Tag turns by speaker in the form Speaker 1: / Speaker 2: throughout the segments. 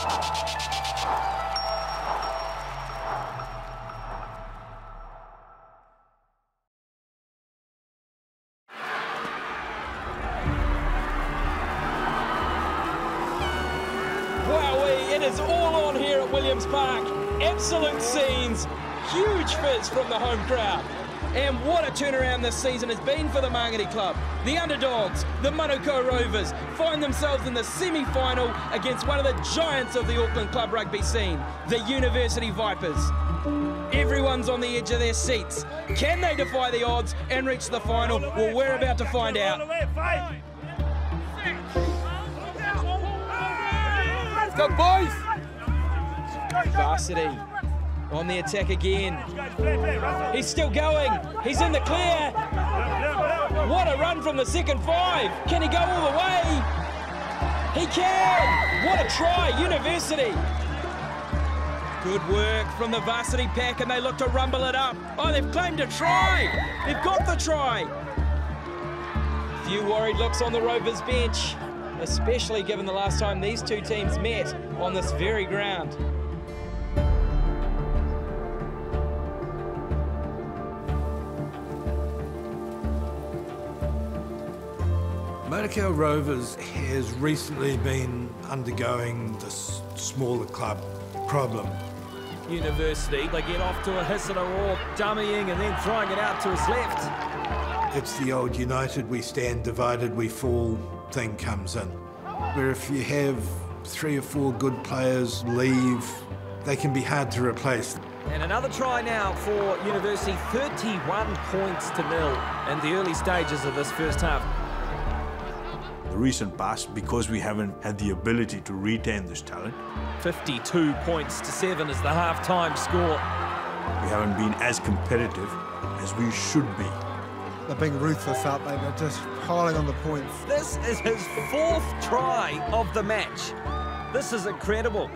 Speaker 1: Wowee, it is all on here at Williams Park. Absolute scenes, huge fizz from the home crowd. And what a turnaround this season has been for the Mangere club. The underdogs, the Manukau Rovers, find themselves in the semi-final against one of the giants of the Auckland club rugby scene, the University Vipers. Everyone's on the edge of their seats. Can they defy the odds and reach the final? Well, we're about to find out.
Speaker 2: Go, boys!
Speaker 1: Varsity on the attack again. He's still going. He's in the clear. What a run from the second five. Can he go all the way? He can. What a try, University. Good work from the varsity pack, and they look to rumble it up. Oh, they've claimed a try. They've got the try. Few worried looks on the Rovers bench, especially given the last time these two teams met on this very ground.
Speaker 3: Manukau Rovers has recently been undergoing this smaller club problem.
Speaker 4: University, they get off to a hiss and a roar, dummying and then throwing it out to his left.
Speaker 3: It's the old united we stand, divided we fall thing comes in, where if you have 3 or 4 good players leave, they can be hard to replace.
Speaker 4: And another try now for University, 31 points to 0 in the early stages of this first half.
Speaker 5: The recent past, because we haven't had the ability to retain this talent.
Speaker 4: 52 points to 7 is the half-time score.
Speaker 5: We haven't been as competitive as we should be.
Speaker 2: They're being ruthless out there, they're just piling on the points.
Speaker 4: This is his 4th try of the match. This is incredible.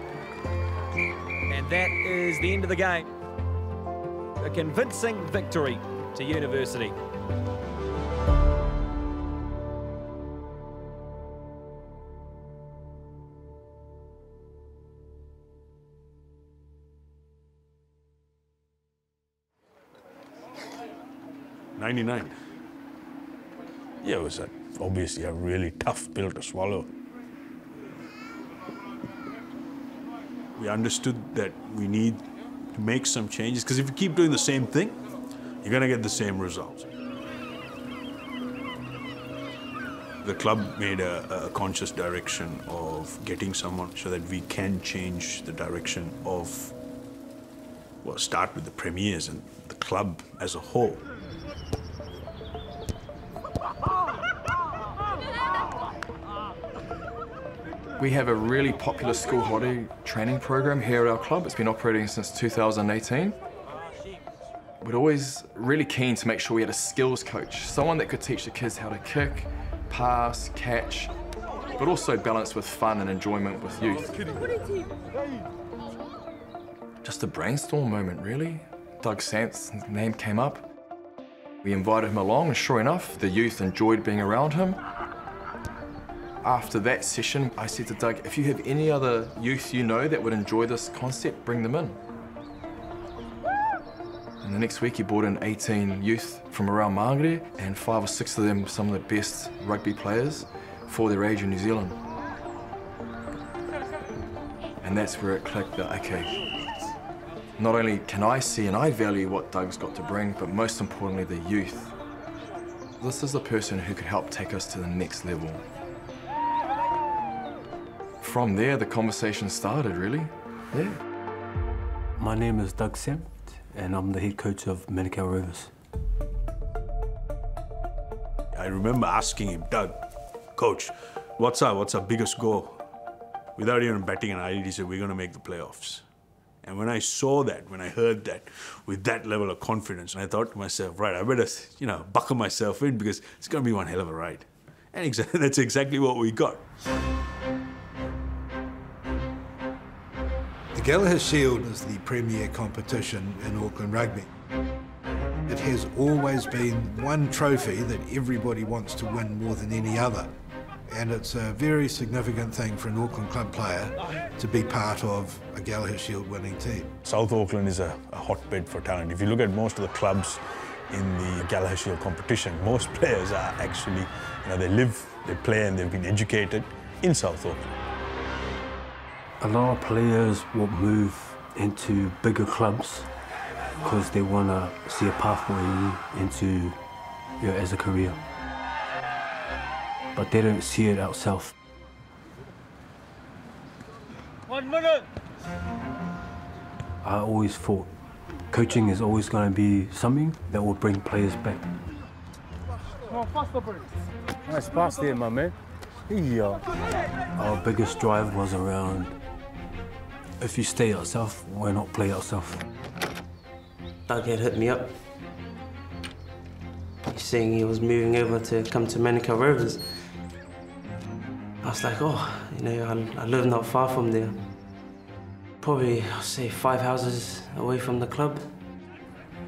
Speaker 4: And that is the end of the game. A convincing victory to University.
Speaker 5: '99. Yeah, it was obviously a really tough pill to swallow. We understood that we need to make some changes, because if you keep doing the same thing, you're going to get the same results. The club made a conscious direction of getting someone so that we can change the direction of, well, start with the premiers and the club as a whole.
Speaker 6: We have a really popular school holiday training program here at our club. It's been operating since 2018. We're always really keen to make sure we had a skills coach, someone that could teach the kids how to kick, pass, catch, but also balance with fun and enjoyment with youth. Just a brainstorm moment, really. Doug Sanft's name came up. We invited him along, and sure enough, the youth enjoyed being around him. After that session, I said to Doug, if you have any other youth you know that would enjoy this concept, bring them in. And the next week, he brought in 18 youth from around Mangere, and 5 or 6 of them some of the best rugby players for their age in New Zealand. And that's where it clicked that, okay, not only can I see and I value what Doug's got to bring, but most importantly, the youth. This is the person who could help take us to the next level. From there, the conversation started, really. Yeah.
Speaker 7: My name is Doug Sanft, and I'm the head coach of Manukau Rovers.
Speaker 5: I remember asking him, Doug, coach, what's our biggest goal? Without even betting an eye, he said, we're going to make the playoffs. And when I saw that, when I heard that, with that level of confidence, and I thought to myself, right, I better, buckle myself in, because it's going to be one hell of a ride. And that's exactly what we got.
Speaker 3: The Gallaher Shield is the premier competition in Auckland rugby. It has always been one trophy that everybody wants to win more than any other. And it's a very significant thing for an Auckland club player to be part of a Gallaher Shield winning team.
Speaker 5: South Auckland is a hotbed for talent. If you look at most of the clubs in the Gallaher Shield competition, most players are actually, they live, they play, and they've been educated in South Auckland.
Speaker 7: A lot of players will move into bigger clubs because they want to see a pathway into as a career. But they don't see it out south.
Speaker 1: 1 minute!
Speaker 7: I always thought coaching is always going to be something that will bring players back.
Speaker 8: Nice pass there, my man. Yeah.
Speaker 7: Our biggest drive was around, if you stay out south, why not play out south?
Speaker 9: Doug had hit me up. He's saying he was moving over to come to Manukau Rovers. I was like, I live not far from there. Probably, I'll say 5 houses away from the club.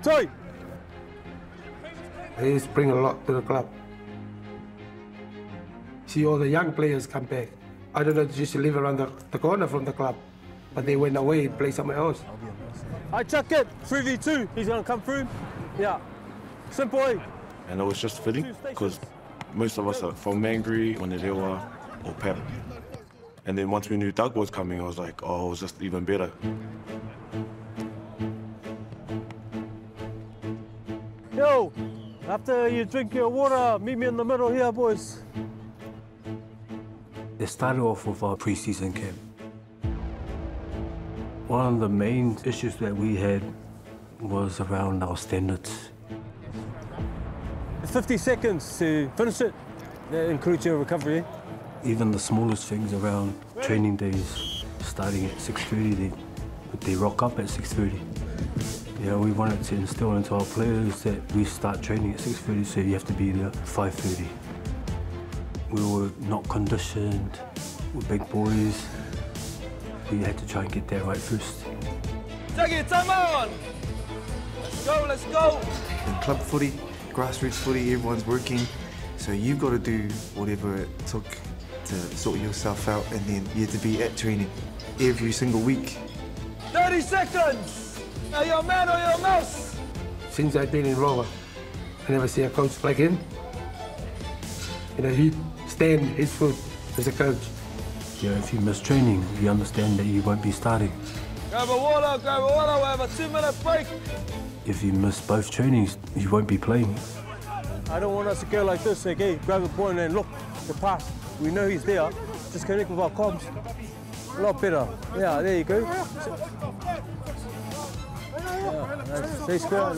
Speaker 8: Sorry.
Speaker 10: He's bring a lot to the club. See all the young players come back. I don't know, they used to live around the corner from the club, but they went away and played somewhere else.
Speaker 8: I chuck it, 3v2, he's going to come through. Yeah, simple.
Speaker 11: And it was just fitting, because most of us are from Mangere, Mangere, or Pep. And then once we knew Doug was coming, I was like, oh, it was just even better.
Speaker 8: Yo, after you drink your water, meet me in the middle here, boys.
Speaker 7: It started off with our pre-season camp. One of the main issues that we had was around our standards.
Speaker 8: 50 seconds to finish it. That includes your recovery.
Speaker 7: Even the smallest things around training days, starting at 6:30, they rock up at 6:30. We wanted to instill into our players that we start training at 6:30, so you have to be there at 5:30. We were not conditioned, we're big boys. We had to try and get that right first.
Speaker 4: Jackie, time on! Let's go!
Speaker 12: In club footy, grassroots footy, everyone's working, so you've got to do whatever it took to sort yourself out, and then you have to be at training every single week.
Speaker 4: 30 seconds! Are you a man or you're a mouse?
Speaker 10: Since I've been in Rover, I never see a coach like him. He stand his foot as a coach.
Speaker 7: If you miss training, you understand that you won't be starting.
Speaker 4: Grab a water, we'll have a 2-minute break.
Speaker 7: If you miss both trainings, you won't be playing.
Speaker 8: I don't want us to go like this, okay? Grab a ball and then look, the pass. We know he's there. Just connect with our comms. A lot better. Yeah, there you go. Yeah, nice. Stay square,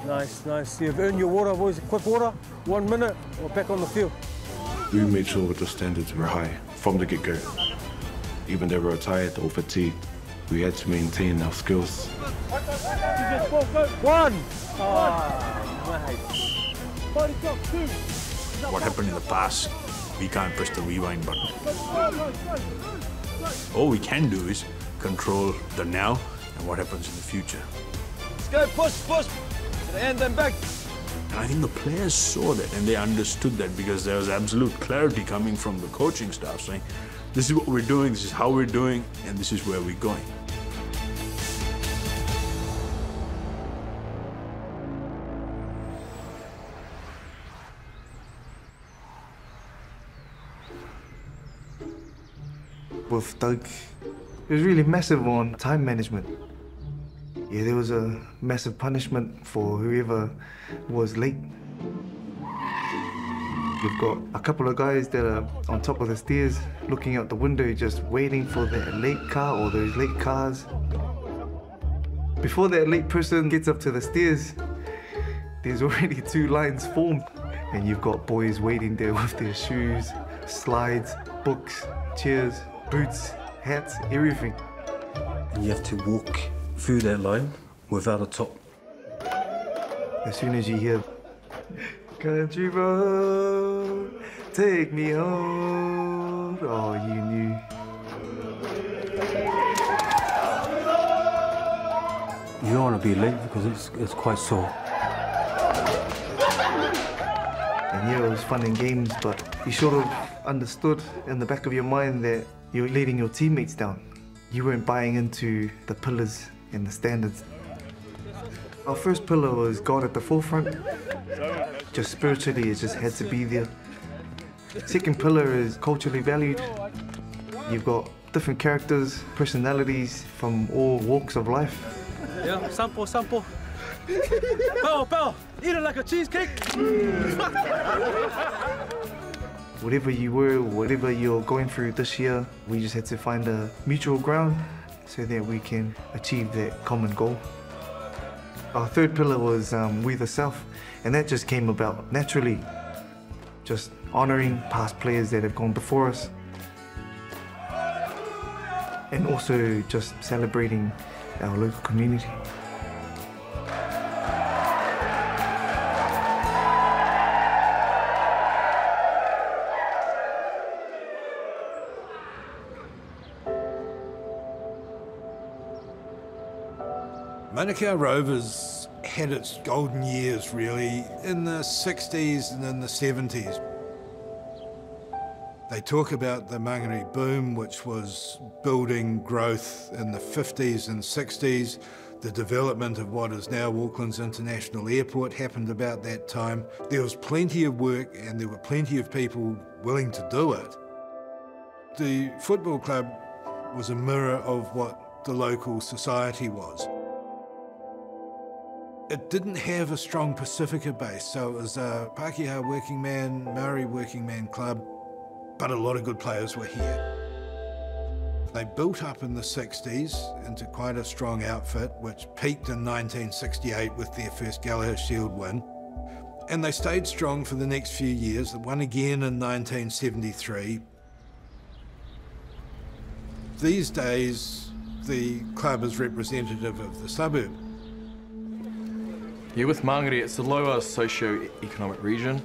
Speaker 8: nice. Nice. You've earned your water, boys. Quick water, 1 minute, we're back on the field.
Speaker 11: We made sure that the standards were high from the get-go. Even though we were tired or fatigued, we had to maintain our skills.
Speaker 8: One!
Speaker 5: What happened in the past, we can't press the rewind button. All we can do is control the now and what happens in the future.
Speaker 4: Let's go, push! To the end and back.
Speaker 5: And I think the players saw that and they understood that, because there was absolute clarity coming from the coaching staff saying, this is what we're doing, this is how we're doing, and this is where we're going.
Speaker 12: With Doug, it was really massive on time management. Yeah, there was a massive punishment for whoever was late. You've got a couple of guys that are on top of the stairs looking out the window just waiting for that late car or those late cars. Before that late person gets up to the stairs, there's already 2 lines formed. And you've got boys waiting there with their shoes, slides, books, chairs, boots, hats, everything.
Speaker 7: And you have to walk through that line without a top.
Speaker 12: As soon as you hear, country road, take me home, oh, you knew.
Speaker 7: You don't want to be late because it's quite sore.
Speaker 12: And yeah, it was fun and games, but you sort of understood in the back of your mind that you're letting your teammates down. You weren't buying into the pillars and the standards. Our first pillar was God at the forefront. Just spiritually, it just had to be there. Second pillar is culturally valued. You've got different characters, personalities from all walks of life.
Speaker 8: Yeah, sample. Pow, eat it like a cheesecake.
Speaker 12: Whatever you were, whatever you're going through this year, we just had to find a mutual ground so that we can achieve that common goal. Our third pillar was We the South, and that just came about naturally. Just honouring past players that have gone before us. And also just celebrating our local community.
Speaker 3: Manukau Rovers had its golden years really in the 60s and in the 70s. They talk about the Mangere boom, which was building growth in the 50s and 60s. The development of what is now Auckland's International Airport happened about that time. There was plenty of work and there were plenty of people willing to do it. The football club was a mirror of what the local society was. It didn't have a strong Pacifica base, so it was a Pākehā working man, Maori working man club, but a lot of good players were here. They built up in the 60s into quite a strong outfit, which peaked in 1968 with their first Gallaher Shield win. And they stayed strong for the next few years. They won again in 1973. These days, the club is representative of the suburb.
Speaker 6: Yeah, with Mangere, it's a lower socio-economic region,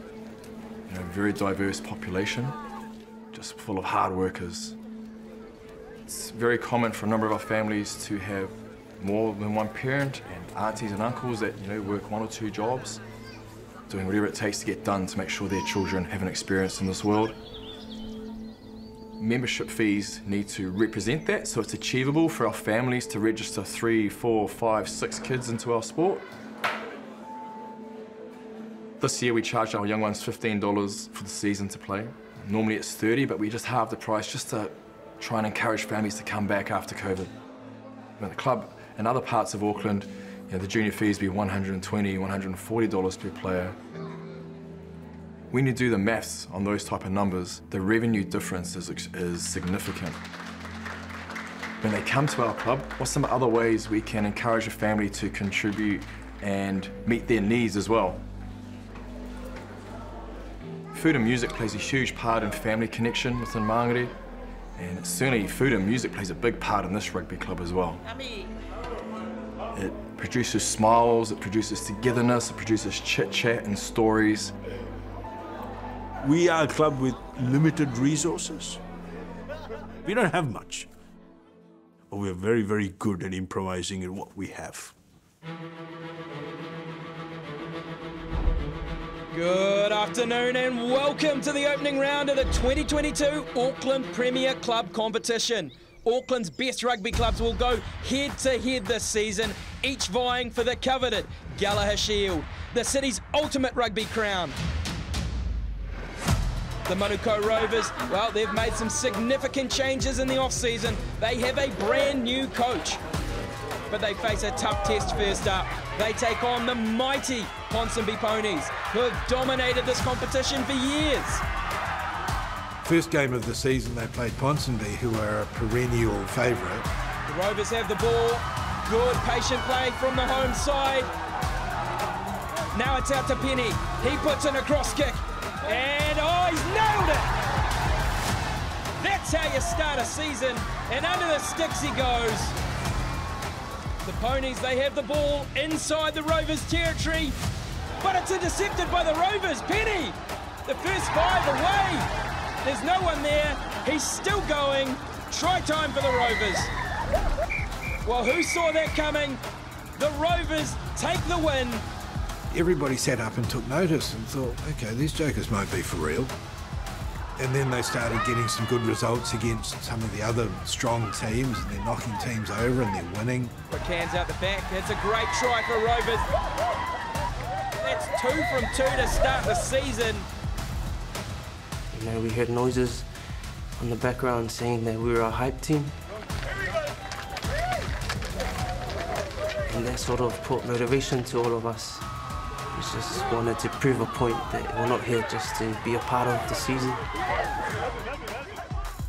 Speaker 6: very diverse population, just full of hard workers. It's very common for a number of our families to have more than one parent and aunties and uncles that work 1 or 2 jobs, doing whatever it takes to get done to make sure their children have an experience in this world. Membership fees need to represent that, so it's achievable for our families to register 3, 4, 5, 6 kids into our sport. This year we charged our young ones $15 for the season to play. Normally it's $30, but we just halved the price just to try and encourage families to come back after COVID. At the club in other parts of Auckland, the junior fees be $120, $140 per player. When you do the maths on those type of numbers, the revenue difference is significant. When they come to our club, what's some other ways we can encourage a family to contribute and meet their needs as well? Food and music plays a huge part in family connection within Mangere, and certainly food and music plays a big part in this rugby club as well. It produces smiles, it produces togetherness, it produces chit-chat and stories.
Speaker 5: We are a club with limited resources. We don't have much, but we're very, very good at improvising in what we have.
Speaker 1: Good afternoon and welcome to the opening round of the 2022 Auckland Premier Club competition. Auckland's best rugby clubs will go head-to-head this season, each vying for the coveted Gallaher Shield, the city's ultimate rugby crown. The Manukau Rovers, well, they've made some significant changes in the off-season. They have a brand new coach, but they face a tough test first up. They take on the mighty Ponsonby Ponies, who have dominated this competition for years.
Speaker 3: First game of the season they played Ponsonby, who are a perennial favourite.
Speaker 1: The Rovers have the ball. Good patient play from the home side. Now it's out to Penny. He puts in a cross kick. And oh, he's nailed it! That's how you start a season. And under the sticks he goes. The Ponies, they have the ball inside the Rovers' territory, but it's intercepted by the Rovers. Penny, the first 5 away. There's no one there. He's still going. Try time for the Rovers. Well, who saw that coming? The Rovers take the win
Speaker 3: everybody sat up and took notice and thought, okay, these jokers might be for real. And then they started getting some good results against some of the other strong teams, and they're knocking teams over and they're winning.
Speaker 1: Quick hands out the back. It's a great try for Rovers. That's 2 from 2 to start the season.
Speaker 9: You know, we heard noises on the background saying that we were a hype team. And that sort of put motivation to all of us. We just wanted to prove a point that we're not here just to be a part of the season.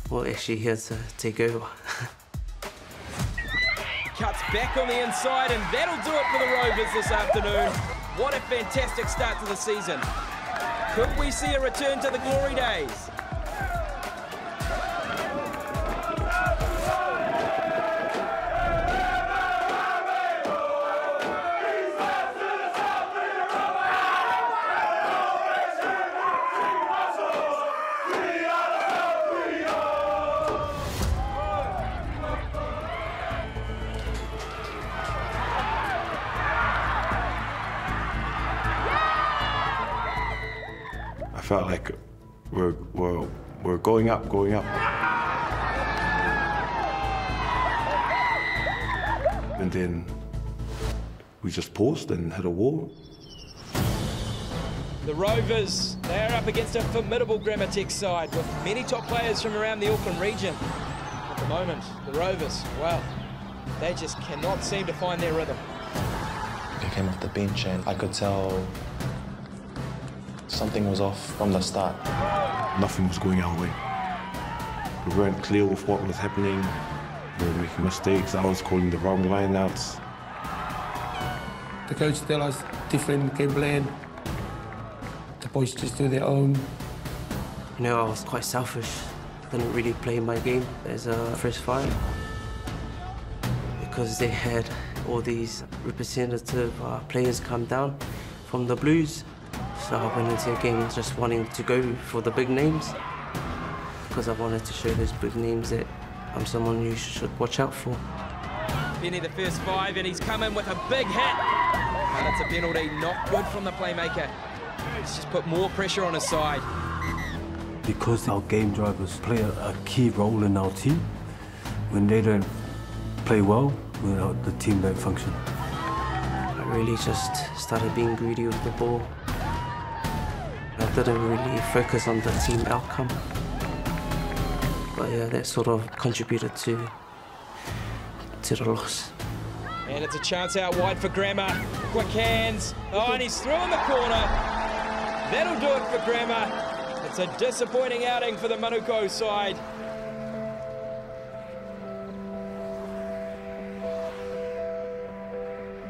Speaker 9: We're actually here to take over.
Speaker 1: Cuts back on the inside, and that'll do it for the Rovers this afternoon. What a fantastic start to the season. Could we see a return to the glory days?
Speaker 11: I felt like we're going up. And then we just paused and hit a wall.
Speaker 1: The Rovers, they're up against a formidable Glamour side with many top players from around the Auckland region. At the moment, the Rovers, well, they just cannot seem to find their rhythm.
Speaker 13: I came off the bench and I could tell something was off from the start.
Speaker 11: Nothing was going our way. We weren't clear with what was happening. We were making mistakes. I was calling the wrong lineouts.
Speaker 10: The coach tell us different game plan. The boys just do their own.
Speaker 9: You know, I was quite selfish. Didn't really play my game as a first five because they had all these representative players come down from the Blues. So I went into the game just wanting to go for the big names because I wanted to show those big names that I'm someone you should watch out for.
Speaker 1: Benny the first five, and he's come in with a big hit. And it's a penalty, not good from the playmaker. It's just put more pressure on his side.
Speaker 7: Because our game drivers play a key role in our team, when they don't play well, the team don't function.
Speaker 9: I really just started being greedy with the ball. I didn't really focus on the team outcome. But yeah, that sort of contributed to the loss.
Speaker 1: And it's a chance out wide for Glamour. Quick hands. Oh, and he's through in the corner. That'll do it for Glamour. It's a disappointing outing for the Manukau side.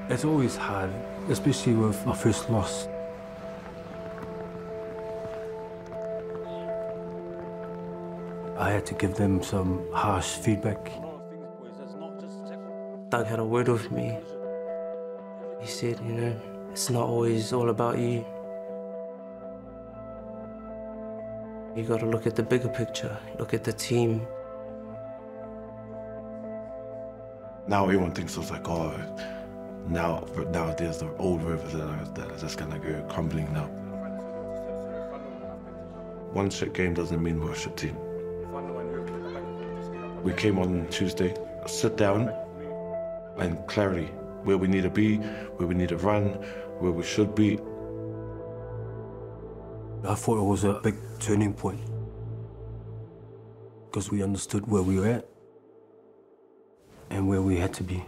Speaker 7: It's always hard, especially with our first loss. I had to give them some harsh feedback.
Speaker 9: Doug had a word with me. He said, you know, it's not always all about you. You got to look at the bigger picture, look at the team.
Speaker 11: Now everyone thinks it's like, oh, now there's the old Rovers that are just gonna go crumbling now. One shit game doesn't mean we're a shit team. We came on Tuesday, sit down, and clarity, where we need to be, where we need to run, where we should be.
Speaker 7: I thought it was a big turning point because we understood where we were at and where we had to be.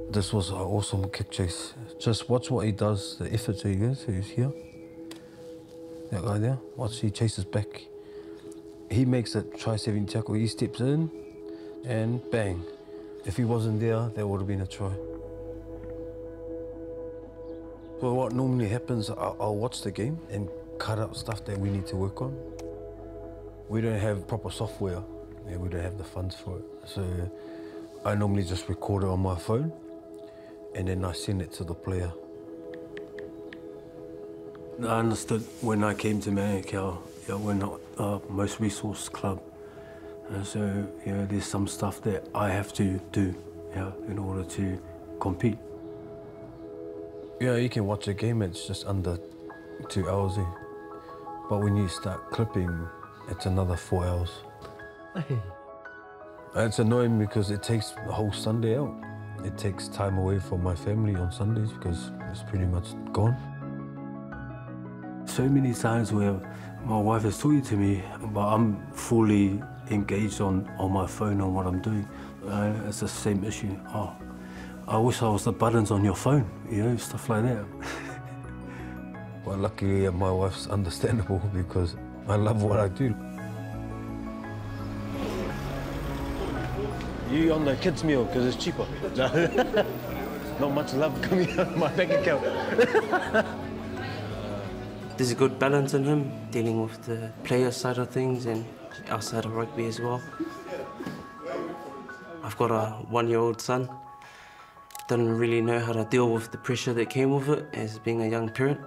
Speaker 14: This was an awesome kick chase. Just watch what he does, the effort he gives. He's here. That guy there, watch, he chases back. He makes a try-saving tackle. He steps in and bang. If he wasn't there, that would have been a try. Well, what normally happens, I'll watch the game and cut out stuff that we need to work on. We don't have proper software. Yeah, we don't have the funds for it. So I normally just record it on my phone and then I send it to the player.
Speaker 7: I understood when I came to Manukau, we're not our most resourced club. And so, there's some stuff that I have to do, in order to compete. Yeah, you can watch a game, it's just under 2 hours. But when you start clipping, it's another 4 hours. It's annoying because it takes the whole Sunday out. It takes time away from my family on Sundays because it's pretty much gone. So many times where my wife is talking to me, but I'm fully engaged on my phone on what I'm doing. It's the same issue. Oh, I wish I was the buttons on your phone, stuff like that. Well, luckily my wife's understandable because I love what I do.
Speaker 8: You on the kids' meal because it's cheaper. Not much love coming out of my bank account.
Speaker 9: There's a good balance in him, dealing with the player side of things and outside of rugby as well. I've got a 1-year-old son. Didn't really know how to deal with the pressure that came with it as being a young parent.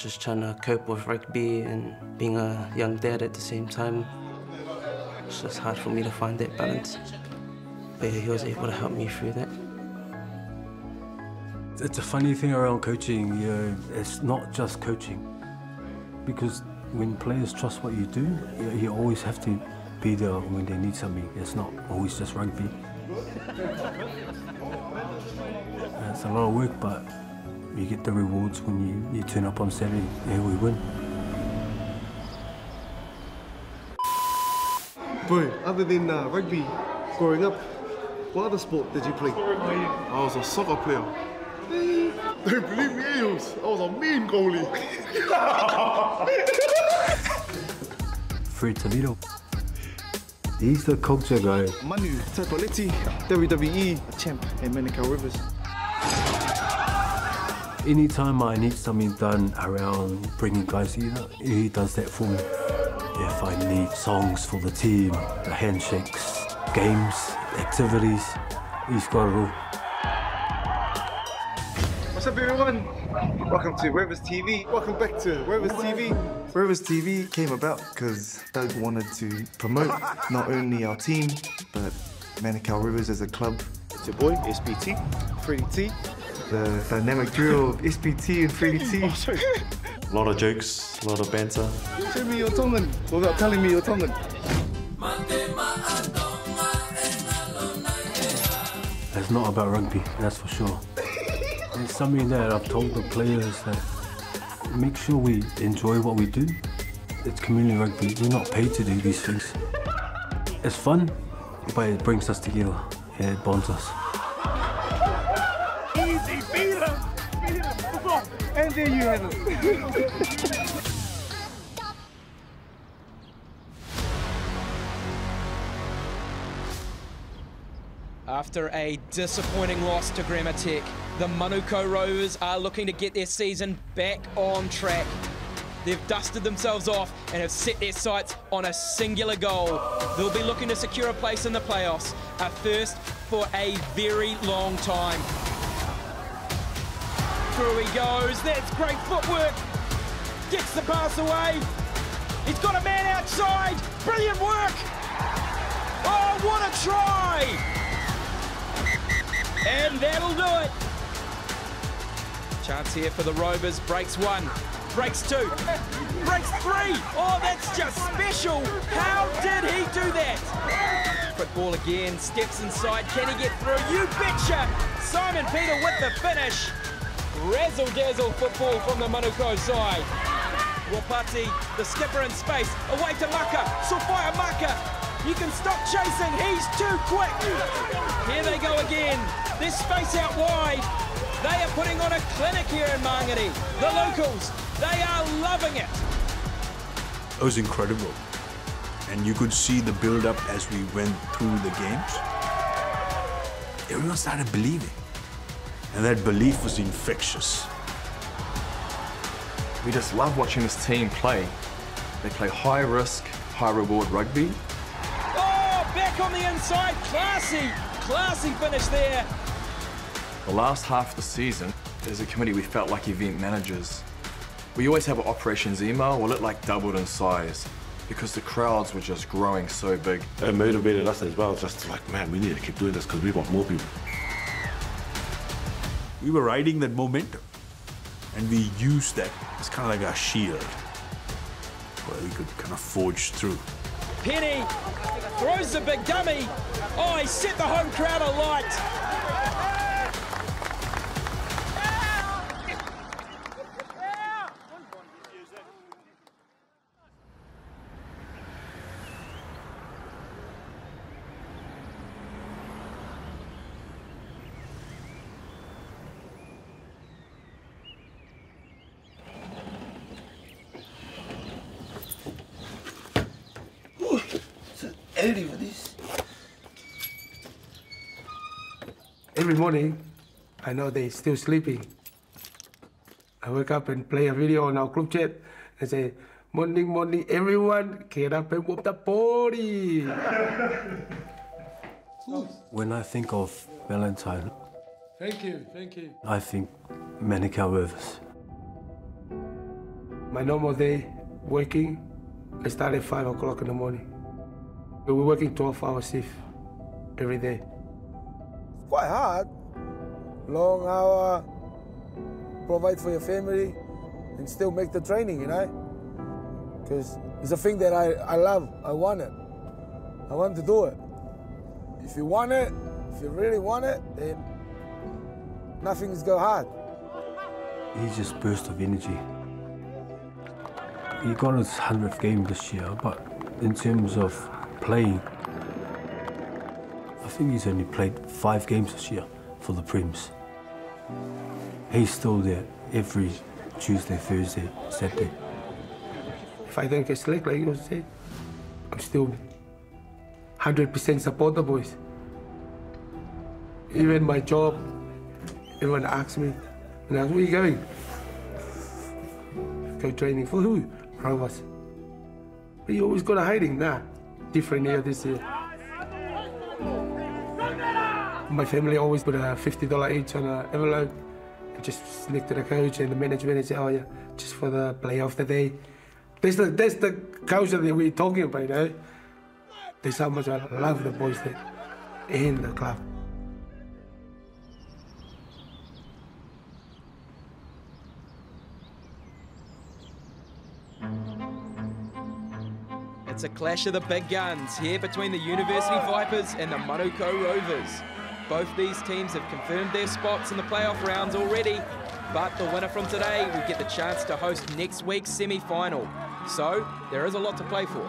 Speaker 9: Just trying to cope with rugby and being a young dad at the same time. It's just hard for me to find that balance. But he was able to help me through that.
Speaker 7: It's a funny thing around coaching, it's not just coaching. Because when players trust what you do, you always have to be there when they need something. It's not always just rugby. It's a lot of work, but you get the rewards when you turn up on Saturday. Yeah, we win.
Speaker 12: Bro, other than rugby, growing up, what other sport did you play?
Speaker 11: I was a soccer player. Don't believe me, Eels. I was a mean goalie.
Speaker 7: Fred Toledo. He's the culture guy.
Speaker 12: Manu Tapoleti, WWE champ in Manukau Rovers.
Speaker 7: Anytime I need something done around bringing guys together, he does that for me. If I need songs for the team, the handshakes, games, activities, he's got it all.
Speaker 12: What's up, everyone? Welcome to Rovers TV. Welcome back to Rovers TV. Rovers TV came about because Doug wanted to promote not only our team, but Manukau Rovers as a club.
Speaker 11: It's your boy, SPT.
Speaker 12: Freddie T. The dynamic duo of SPT and Freddie T.
Speaker 13: A lot of jokes, a lot of banter.
Speaker 12: Show me your Tongan without telling me your Tongan.
Speaker 7: It's not about rugby, that's for sure. It's something that I've told the players that make sure we enjoy what we do. It's community rugby, we're not paid to do these things. It's fun, but it brings us together, it bonds us.
Speaker 8: Easy, beat him! Beat him! Come on! And there you have it.
Speaker 1: After a disappointing loss to Glamour, the Manukau Rovers are looking to get their season back on track. They've dusted themselves off and have set their sights on a singular goal. They'll be looking to secure a place in the playoffs, a first for a very long time. Through he goes, that's great footwork. Gets the pass away. He's got a man outside. Brilliant work. Oh, what a try. And that'll do it. Chance here for the Rovers. Breaks one, breaks two, breaks three. Oh, that's just special. How did he do that? Quick ball again, steps inside. Can he get through? You betcha. Simon Peter with the finish. Razzle-dazzle football from the Manukau side. Wapati, the skipper in space. Away to Maka. Sofia Maka. You can stop chasing. He's too quick. Here they go again. There's space out wide. They are putting on a clinic here in Mangere. The locals, they are loving it.
Speaker 5: It was incredible. And you could see the build-up as we went through the games. Everyone started believing. And that belief was infectious.
Speaker 6: We just love watching this team play. They play high risk, high reward rugby.
Speaker 1: Oh, back on the inside, classy finish there.
Speaker 6: The last half of the season, as a committee, we felt like event managers. We always have an operations email. Well, it like doubled in size because the crowds were just growing so big.
Speaker 11: It motivated us as well, just like, man, we need to keep doing this because we want more people.
Speaker 5: We were riding that momentum, and we used that as kind of like our shield, where we could kind of forge through.
Speaker 1: Penny throws the big dummy. Oh, he set the home crowd alight.
Speaker 10: Early for this. Every morning, I know they're still sleeping. I wake up and play a video on our group chat and say, morning, morning, everyone, get up and whoop the body.
Speaker 7: When I think of Valentine,
Speaker 10: Thank you, thank you.
Speaker 7: I think Manukau Rovers.
Speaker 10: My normal day, working, I start at 5 o'clock in the morning. We're working 12-hour shift every day.
Speaker 15: It's quite hard. Long hour, provide for your family, and still make the training, you know? Because it's a thing that I love. I want it. I want to do it. If you want it, if you really want it, then nothing's go hard.
Speaker 7: He just burst of energy. He got his 100th game this year, but in terms of playing, I think he's only played 5 games this year for the Prems. He's still there every Tuesday, Thursday, Saturday.
Speaker 10: If I don't get select, like you said, I'm still 100% support the boys. Even my job, everyone asks me, and asks, where are you going? Go training for who? Rovers. But you always got a hiding? Nah, different year this year. My family always put a $50 each on an envelope and just sneak to the coach and the management and say, oh yeah, just for the play of the day. That's the culture that we're talking about, you know? That's how much I love the boys there in the club.
Speaker 1: It's a clash of the big guns here between the University Vipers and the Manukau Rovers. Both these teams have confirmed their spots in the playoff rounds already, but the winner from today will get the chance to host next week's semi-final. So there is a lot to play for.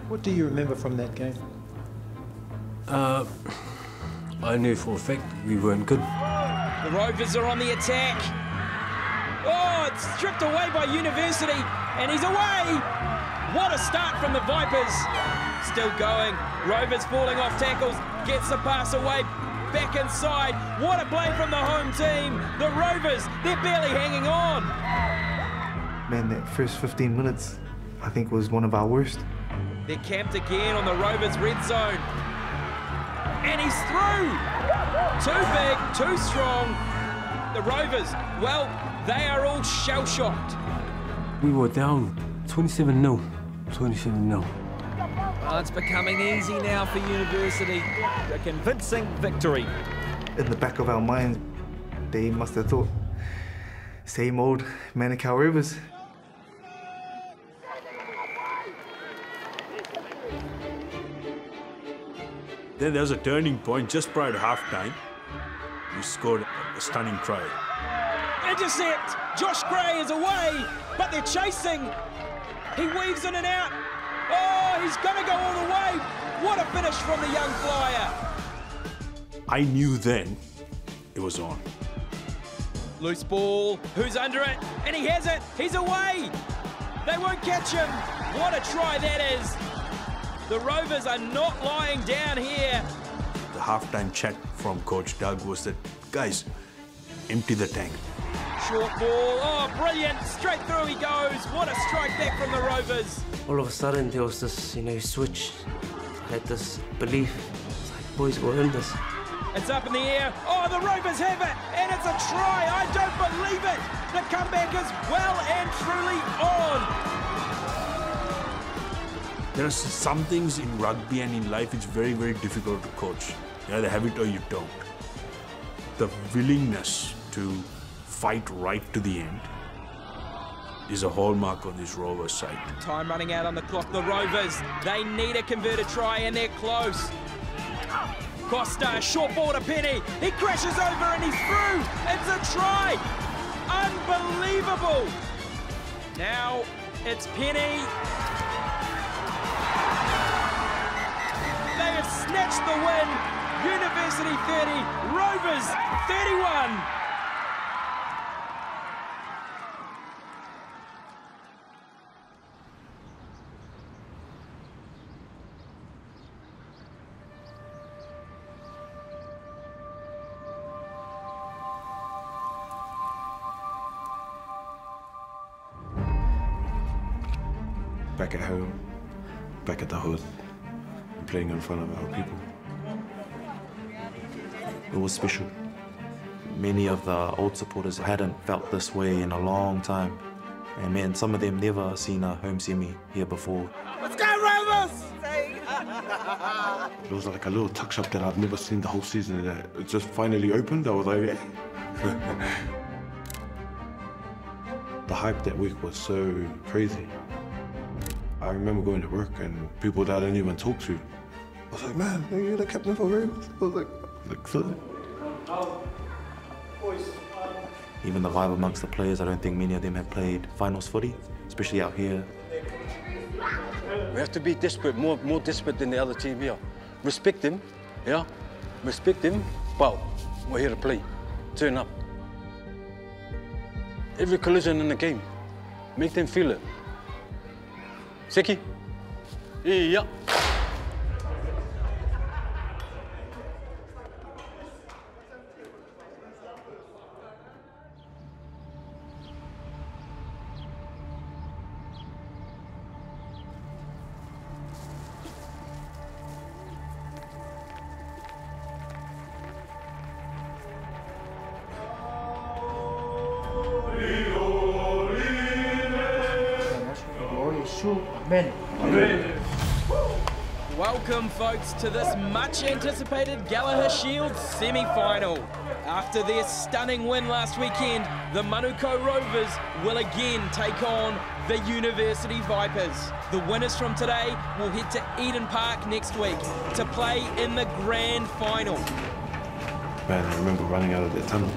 Speaker 16: What do you remember from that game?
Speaker 7: I knew for a fact we weren't good.
Speaker 1: The Rovers are on the attack. Oh, it's stripped away by University, and he's away. What a start from the Vipers. Still going. Rovers falling off tackles. Gets the pass away. Back inside. What a play from the home team. The Rovers, they're barely hanging on.
Speaker 12: Man, that first 15 minutes, I think, was one of our worst.
Speaker 1: They're camped again on the Rovers' red zone. And he's through. Too big, too strong. The Rovers, well, they are all shell-shocked.
Speaker 7: We were down 27-0. 27-0.
Speaker 4: Oh, it's becoming easy now for University. A convincing victory.
Speaker 12: In the back of our minds, they must have thought, same old Manukau Rovers.
Speaker 5: Then there was a turning point just prior to halftime. We scored a stunning try.
Speaker 1: Intercept! Josh Gray is away, but they're chasing. He weaves in and out. Oh, he's going to go all the way. What a finish from the young flyer.
Speaker 5: I knew then it was on.
Speaker 1: Loose ball. Who's under it? And he has it. He's away. They won't catch him. What a try that is. The Rovers are not lying down here.
Speaker 5: The halftime chat from Coach Doug was that, guys, empty the tank.
Speaker 1: Short ball. Oh, brilliant. Straight through he goes. What a strike back from the Rovers.
Speaker 9: All of a sudden, there was this, switch. I had this belief. It's like, boys, we're in this.
Speaker 1: It's up in the air. Oh, the Rovers have it, and it's a try. I don't believe it. The comeback is well and truly on.
Speaker 5: There are some things in rugby and in life it's very, very difficult to coach. You either have it or you don't. The willingness to fight right to the end is a hallmark of this Rovers side.
Speaker 1: Time running out on the clock. The Rovers, they need a converted try, and they're close. Costa, short ball to Penny. He crashes over and he's through. It's a try. Unbelievable. Now it's Penny. They have snatched the win. University 30, Rovers 31.
Speaker 11: Back at home, back at the hood, and playing in front of our people.
Speaker 13: It was special. Many of the old supporters hadn't felt this way in a long time. And man, some of them never seen a home semi here before.
Speaker 15: Let's go, Rovers!
Speaker 11: It was like a little tuck shop that I've never seen the whole season. It just finally opened. I was like, the hype that week was so crazy. I remember going to work and people that I didn't even talk to. I was like, man, you're the captain for Rovers. I was like so.
Speaker 13: Even the vibe amongst the players, I don't think many of them have played finals footy, especially out here.
Speaker 17: We have to be desperate, more desperate than the other team here. Respect them, yeah? Respect them, but we're here to play. Turn up. Every collision in the game, make them feel it. Seki? Yeah.
Speaker 1: Amen. Welcome, folks, to this much-anticipated Gallaher Shield semi-final. After their stunning win last weekend, the Manukau Rovers will again take on the University Vipers. The winners from today will head to Eden Park next week to play in the grand final.
Speaker 11: Man, I remember running out of that tunnel.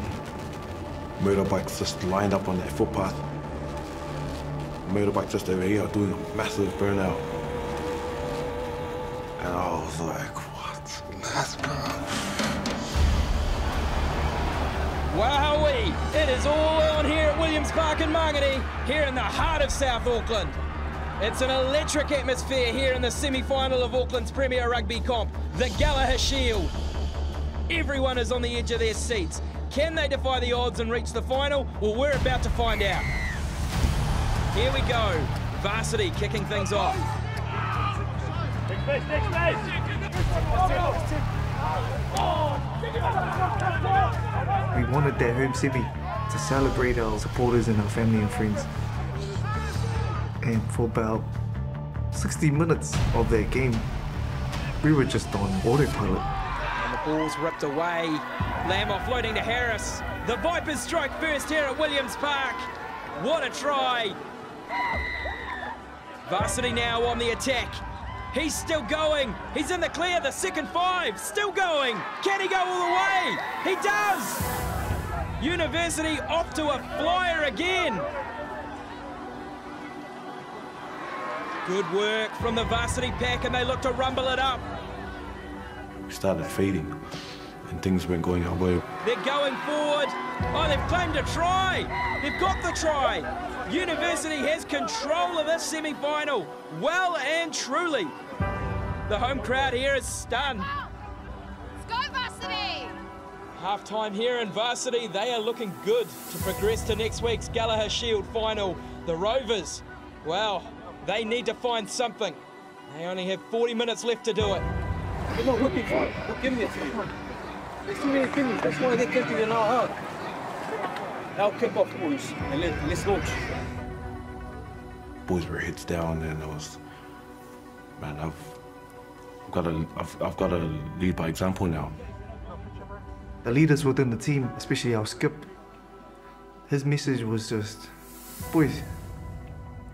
Speaker 11: Motorbikes just lined up on that footpath. Motorbike just over here doing a massive burnout. And I was like, what? Let's go.
Speaker 1: Wowee! It is all on here at Williams Park in Mangere, here in the heart of South Auckland. It's an electric atmosphere here in the semi-final of Auckland's premier rugby comp, the Gallaher Shield. Everyone is on the edge of their seats. Can they defy the odds and reach the final? Well, we're about to find out. Here we go. Varsity kicking things off.
Speaker 12: We wanted that home semi to celebrate our supporters and our family and friends. And for about 60 minutes of that game, we were just on autopilot.
Speaker 1: And the ball's ripped away. Lamb offloading to Harris. The Vipers strike first here at Williams Park. What a try. Varsity now on the attack. He's still going. He's in the clear, the second five. Still going. Can he go all the way? He does. University off to a flyer again. Good work from the Varsity pack, and they look to rumble it up.
Speaker 11: We started fading, and things weren't going our way.
Speaker 1: They're going forward. Oh, they've claimed a try. They've got the try. University has control of this semi-final, well and truly. The home crowd here is stunned.
Speaker 18: Let's go, Varsity!
Speaker 1: Half-time here in Varsity, they are looking good to progress to next week's Gallaher Shield final. The Rovers, well, they need to find something. They only have 40 minutes left to do it.
Speaker 8: We're not looking for it. We'll give it to you. There's too many things. That's why they're kicking in our hard. Our kick-off, boys, and let's launch.
Speaker 11: Boys were heads down, and it was, man, I've got to lead by example now.
Speaker 12: The leaders within the team, especially our skip, his message was just, boys,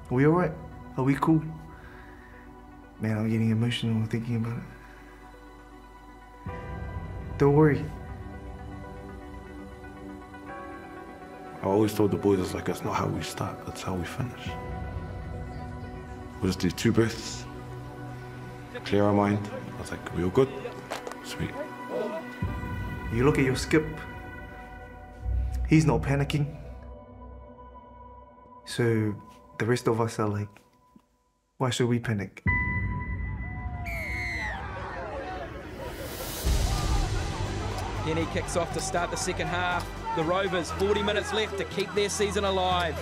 Speaker 12: are we all right? Are we cool? Man, I'm getting emotional thinking about it. Don't worry.
Speaker 11: I always told the boys, it's like, that's not how we start, that's how we finish. We'll just do 2 breaths, clear our mind. I was like, we all good? Sweet.
Speaker 12: You look at your skip, he's not panicking. So the rest of us are like, why should we panic?
Speaker 1: Kenny kicks off to start the second half. The Rovers, 40 minutes left to keep their season alive.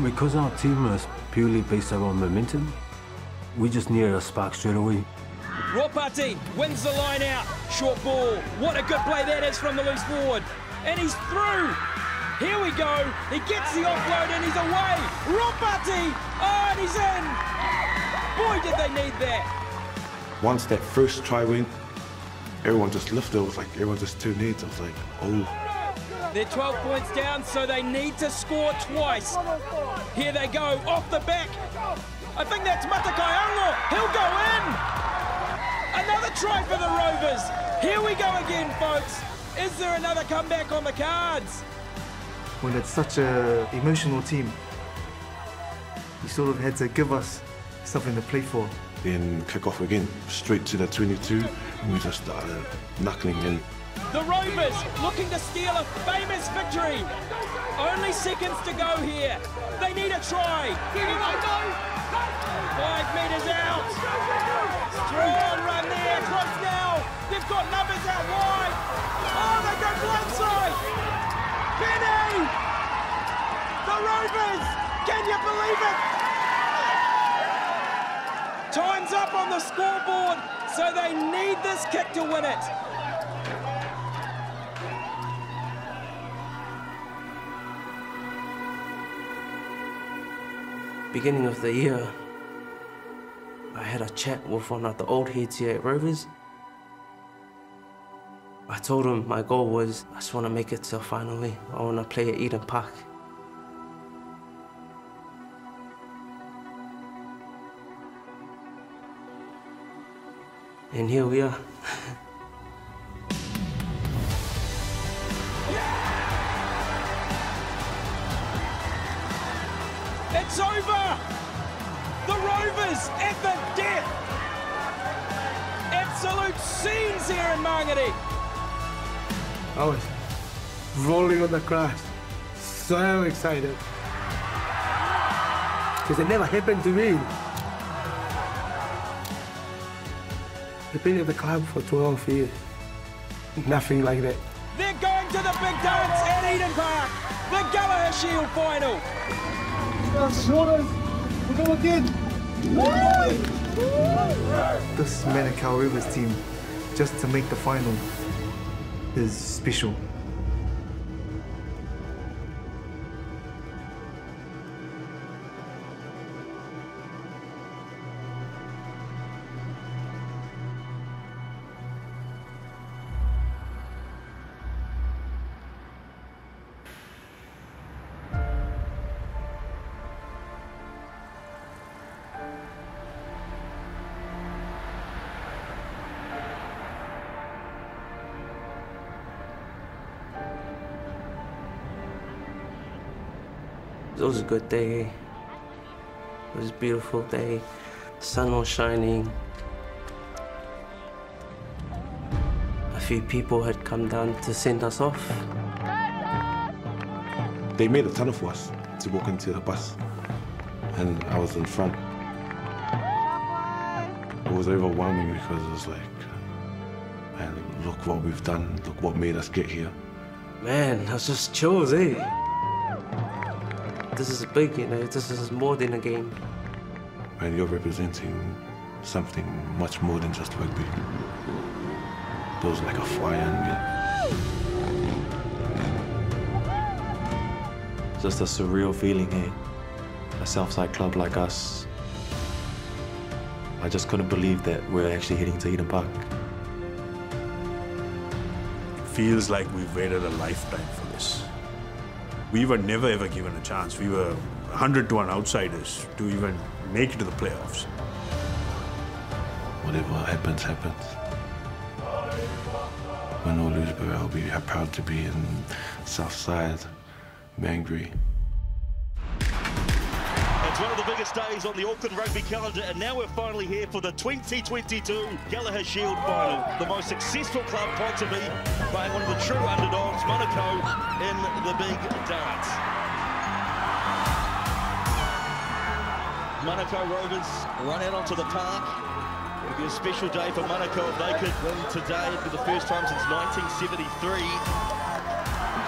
Speaker 7: Because our team is purely based around momentum, we just needed a spark straight away.
Speaker 1: Ropati wins the line out. Short ball. What a good play that is from the loose forward. And he's through. Here we go. He gets the offload and he's away. Ropati. Oh, and he's in. Boy, did they need that.
Speaker 11: Once that first try went, everyone just lifted. It was like everyone just tuned in. I was like, oh.
Speaker 1: They're 12 points down, so they need to score twice. Here they go, off the back. I think that's Manukau. He'll go in. Another try for the Rovers. Here we go again, folks. Is there another comeback on the cards?
Speaker 12: When it's such an emotional team, you sort of had to give us something to play for.
Speaker 11: Then kick off again, straight to the 22, and we just started knuckling in.
Speaker 1: The Rovers looking to steal a famous victory. Only seconds to go here. They need a try. 5 metres out. Strong run there, close now. They've got numbers out wide. Oh, they go blindside. Penny! The Rovers, can you believe it? Time's up on the scoreboard, so they need this kick to win it.
Speaker 9: Beginning of the year, I had a chat with one of the old heads here at Rovers. I told him my goal was, I just want to make it to a final. I want to play at Eden Park. And here we are.
Speaker 1: It's over! The Rovers at the death! Absolute scenes here in Mangere.
Speaker 10: I was rolling on the grass, so excited. Because it never happened to me. I've been at the club for 12 years. Nothing like that.
Speaker 1: They're going to the big dance at Eden Park. The Gallaher Shield final.
Speaker 12: We'll go again. This Manukau Rovers team, just to make the final, is special.
Speaker 9: It was a good day. It was a beautiful day. The sun was shining. A few people had come down to send us off.
Speaker 11: They made a tunnel for us to walk into the bus, and I was in front. It was overwhelming because it was like, man, look what we've done, look what made us get here.
Speaker 9: Man, I was just chills, eh? This is big, you know, this is more than a game.
Speaker 11: And you're representing something much more than just rugby. there was like a fire in me.
Speaker 13: Just a surreal feeling here. A Southside club like us. I just couldn't believe that we're actually heading to Eden Park.
Speaker 5: It feels like we've waited a lifetime for this. We were never ever given a chance. We were 100 to 1 outsiders to even make it to the playoffs.
Speaker 11: Whatever happens, happens. Win or lose, but I'll be proud to be in Southside, Mangere.
Speaker 19: It's one of the biggest days on the Auckland rugby calendar, and now we're finally here for the 2022 Gallaher Shield final. The most successful club, Ponsonby, playing one of the true underdogs, Manukau, in the big dance. Manukau Rovers run out onto the park. It'll be a special day for Manukau if they could win today. It'll be the first time since 1973.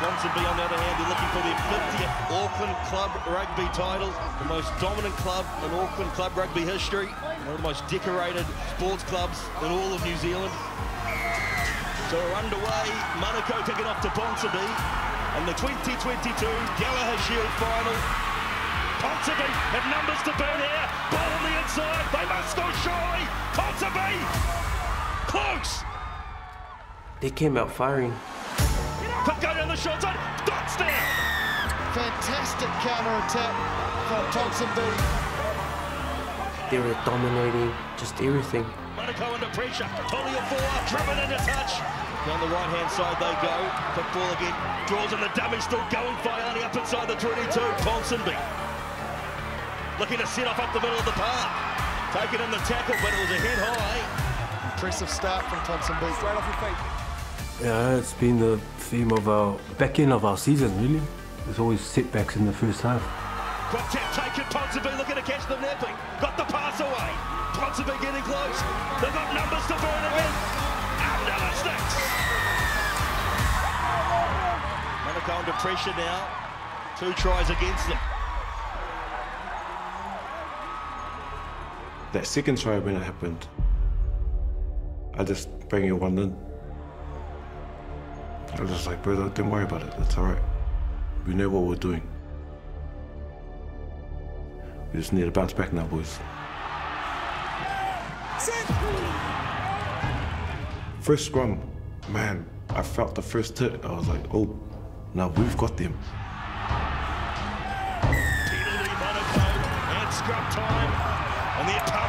Speaker 19: Ponsonby, on the other hand, they're looking for their 50th Auckland club rugby title, the most dominant club in Auckland club rugby history, one of the most decorated sports clubs in all of New Zealand. So we're underway, Manukau kicking off to Ponsonby, and the 2022 Gallaher Shield final. Ponsonby have numbers to burn here, ball on the inside, they must go surely, Ponsonby, close!
Speaker 9: They came out firing.
Speaker 19: Could go down the short side, dots down!
Speaker 20: Fantastic counter-attack from Ponsonby.
Speaker 9: They were dominating just everything.
Speaker 19: Manukau under pressure, Toliafoa driven into touch. Down the right-hand side they go. Quick ball again, draws in the dummy, still going. Faiani up inside the 22. Ponsonby looking to set off up the middle of the park. Taken in the tackle, but it was a head high.
Speaker 20: Impressive start from Ponsonby. Straight off your feet.
Speaker 7: Yeah, it's been the theme of our back end of our season, really. There's always setbacks in the first half.
Speaker 19: Quick tap taken, Ponsonby looking to catch them napping. Got the pass away. Ponsonby getting close. They've got numbers to burn again. Under the sticks. Manukau under pressure now. 2 tries against them.
Speaker 11: That second try when it happened, I just bring it 1 in. I was just like, brother, don't worry about it, that's all right. We know what we're doing. We just need to bounce back now, boys. First scrum, man, I felt the first hit. I was like, oh, now we've got them.
Speaker 19: Penalty, Manukau, and scrum time on the attack.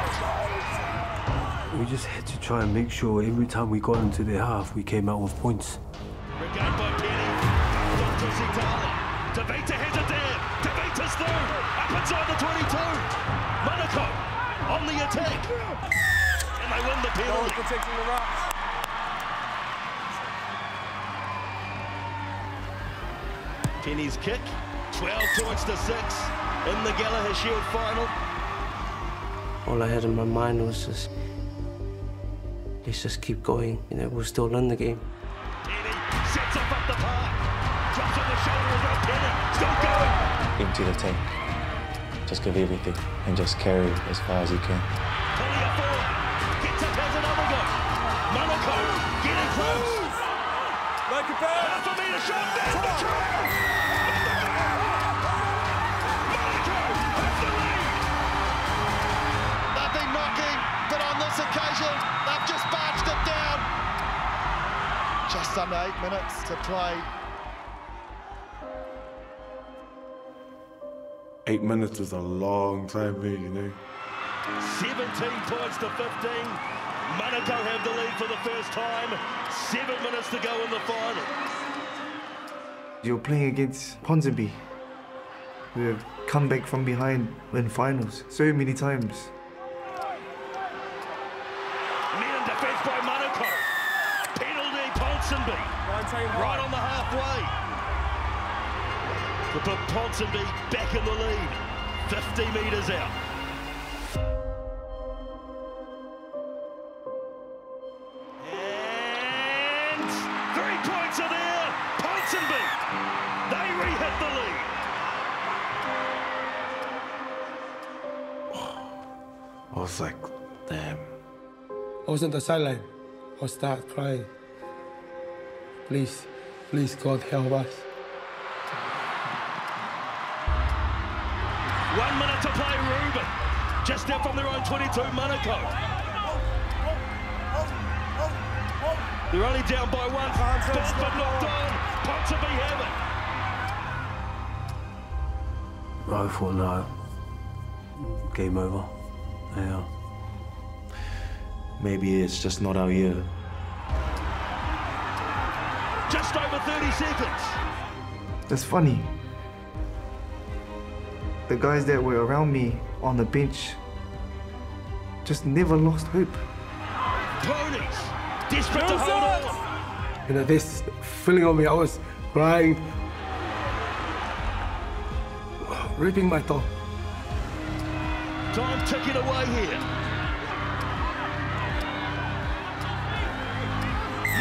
Speaker 7: We just had to try and make sure every time we got into their half, we came out with points.
Speaker 19: Regained by Penny. Dr. Sitala. Tavita has it there. Tavita's through. Up inside the 22. Manukau on the attack. And they win the penalty. Protecting the rucks. Penny's kick. 12 points to 6 in the Gallaher Shield final.
Speaker 9: All I had in my mind was just, let's just keep going. You know, we're still in the game.
Speaker 19: Sets off up the park. Drops on the shoulder of Penny. Still going.
Speaker 13: Empty the tank. Just give everything and just carry as far as you can.
Speaker 19: Toliafoa gets up, has another go. Manukau getting close. Like a ball. Half a metre shot. There's the try. Manukau has the lead.
Speaker 20: They've been knocking, but on this occasion, they've just barged it down. Just under 8 minutes to play.
Speaker 11: 8 minutes is a long time, man, you know.
Speaker 19: 17 points to 15. Manukau have the lead for the first time. 7 minutes to go in the final.
Speaker 12: You're playing against Ponsonby, who have come back from behind in finals so many times.
Speaker 19: Men defence by Manukau. Penalty, Ponsonby. Right on the halfway. To put Ponsonby back in the lead. 50 metres out. And 3 points are there. Ponsonby. They re-hit the lead.
Speaker 11: I was like, damn.
Speaker 10: I was on the sideline. I started crying. Please, please, God, help us.
Speaker 19: 1 minute to play, Ruben. Just out from their own 22, Manukau. They're only down by one. Spot but knocked on. Ponsonby have it.
Speaker 7: I thought, no, game over. Yeah.
Speaker 13: Maybe it's just not our year.
Speaker 19: Just over 30 seconds.
Speaker 12: That's funny. The guys that were around me on the bench just never lost hope.
Speaker 19: Ponies, desperate to hold on.
Speaker 10: You know, this feeling on me, I was crying, ripping my top.
Speaker 19: Time ticking away here.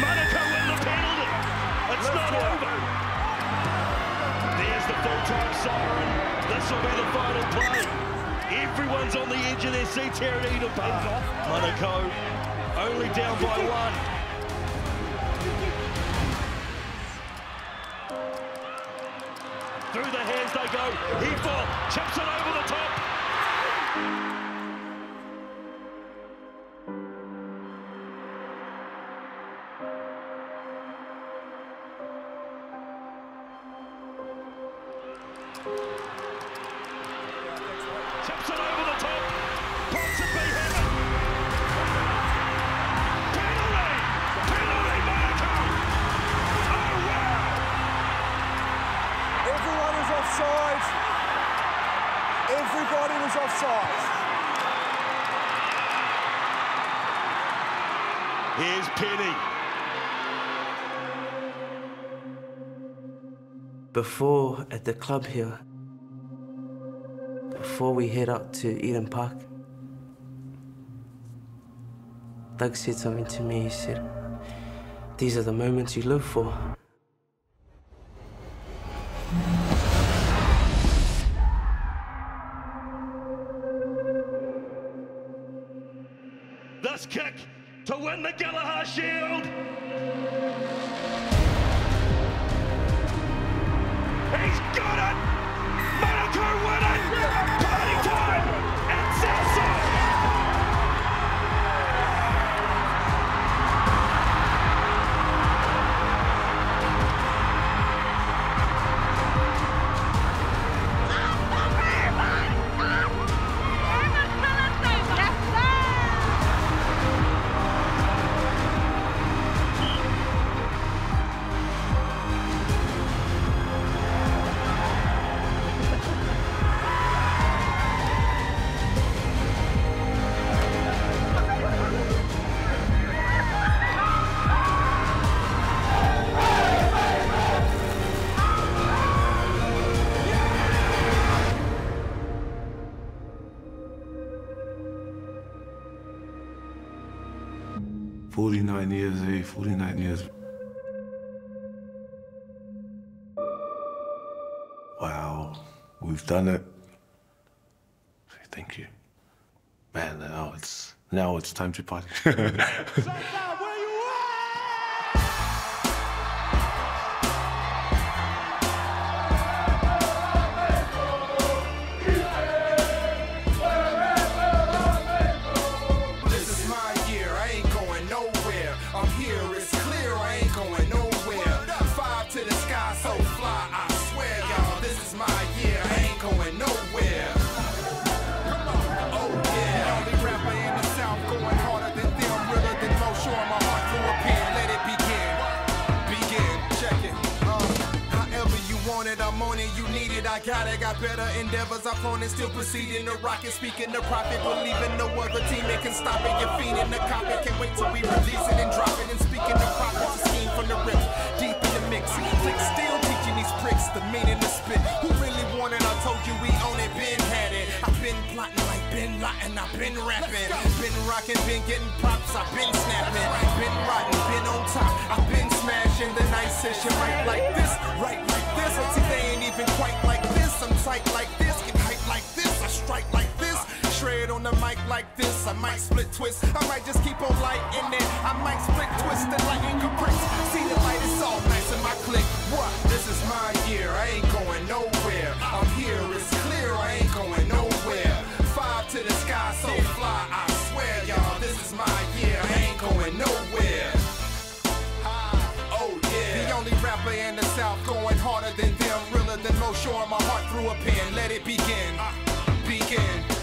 Speaker 19: Manukau win the penalty. It's not over. There's the full-time siren. This will be the final play. Everyone's on the edge of their seats here at Eden Park. Manukau only down by one. Through the hands they go. He fall, chips it over the top. Chips it over the top. Ponsonby have it. Penalty! Penalty, Manukau! Oh, wow!
Speaker 15: Everyone is offside. Everybody was offside.
Speaker 19: Here's Penny.
Speaker 9: Before, at the club here, before we head out to Eden Park, Doug said something to me. He said, "These are the moments you live for."
Speaker 19: This kick to win the Gallaher Shield. He's got it! Manukau win it! Party time at Southside!
Speaker 11: Years, 49 years. Wow, we've done it. Thank you. Man, now it's time to party.
Speaker 21: I got better endeavors. Opponents still proceeding to rock it, speaking the profit, believing no other teammate can stop it. You're fiending the cop it, can't wait till we release it and drop it. And speaking the profits, a scheme from the rip, deep in the mix. Flick still teaching these pricks the meaning to spit. Who really wanted? I told you we own it, been had it. I've been plotting like been lotting, I've been rapping, been rocking, been getting props, I've been snapping, been rotten, been on top, I've been smashing the nicest. You right like this, right like this. I see they ain't even quite like this. I'm tight like this, get hype like this. I strike like this, shred on the mic like this. I might split twist, I might just keep on lighting it. I might split twist and lighten caprice. See the light is off, player in the South, going harder than them, realer than most, showing my heart through a pen. Let it begin, begin.